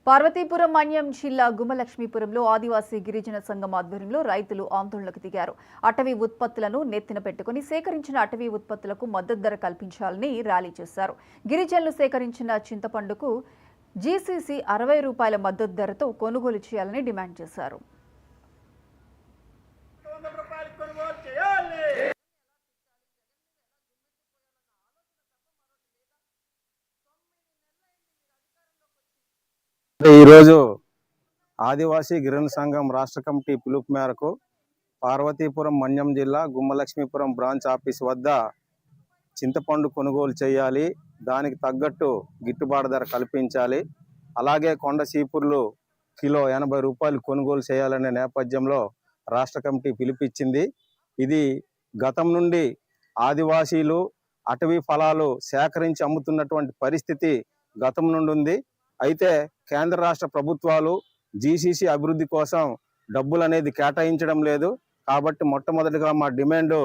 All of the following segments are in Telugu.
పార్వతీపురం మన్యం జిల్లా గుమ్మలక్ష్మీపురంలో ఆదివాసీ గిరిజన సంఘం ఆధ్వర్యంలో రైతులు ఆందోళనకు దిగారు. అటవీ ఉత్పత్తులను నెత్తిన పెట్టుకుని సేకరించిన అటవీ ఉత్పత్తులకు మద్దతు ధర కల్పించాలని ర్యాలీ చేశారు. గిరిజనులు సేకరించిన చింతపండుకు జీసీసీ 60 రూపాయల మద్దతు ధరతో కొనుగోలు చేయాలని డిమాండ్ చేశారు. ఈరోజు ఆదివాసీ గిరిజన సంఘం రాష్ట్ర కమిటీ పిలుపు మేరకు పార్వతీపురం మన్యం జిల్లా గుమ్మలక్ష్మీపురం బ్రాంచ్ ఆఫీస్ వద్ద చింతపండు కొనుగోలు చేయాలి, దానికి తగ్గట్టు గిట్టుబాటు ధర కల్పించాలి, అలాగే కొండ చీపుర్లు కిలో 80 రూపాయలు కొనుగోలు చేయాలనే నేపథ్యంలో రాష్ట్ర కమిటీ పిలుపిచ్చింది. ఇది గతం నుండి ఆదివాసీలు అటవీ ఫలాలు సేకరించి అమ్ముతున్నటువంటి పరిస్థితి గతం నుండి ఉంది. అయితే కేంద్ర రాష్ట్ర ప్రభుత్వాలు జీసీసీ అభివృద్ధి కోసం డబ్బులు అనేది కేటాయించడం లేదు. కాబట్టి మొట్టమొదటిగా మా డిమాండ్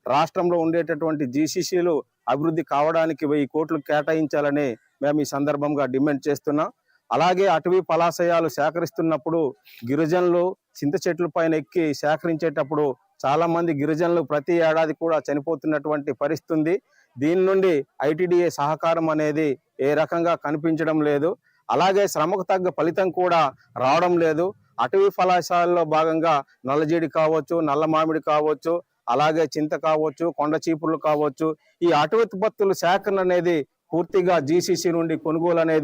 రాష్ట్రంలో ఉండేటటువంటి జీసీసీలు అభివృద్ధి కావడానికి 1000 కోట్లు కేటాయించాలని మేము ఈ సందర్భంగా డిమాండ్ చేస్తున్నాం. అలాగే అటవీ ఫలాశయాలు సేకరిస్తున్నప్పుడు గిరిజనులు చింత చెట్ల పైన ఎక్కి సేకరించేటప్పుడు చాలా మంది గిరిజనులు ప్రతి ఏడాది కూడా చనిపోతున్నటువంటి పరిస్థితి ఉంది. దీని నుండి ఐటీడీఏ సహకారం అనేది ఏ రకంగా కనిపించడం లేదు. అలాగే శ్రమకు తగ్గ ఫలితం కూడా రావడం లేదు. అటవీ ఫలాశాలలో భాగంగా నల్లజీడి కావచ్చు, నల్ల మామిడి కావచ్చు, అలాగే చింత కావచ్చు, కొండ చీపుర్లు కావచ్చు, ఈ అటవీ ఉత్పత్తుల సేకరణ అనేది పూర్తిగా జీసీసీ నుండి కొనుగోలు అనేది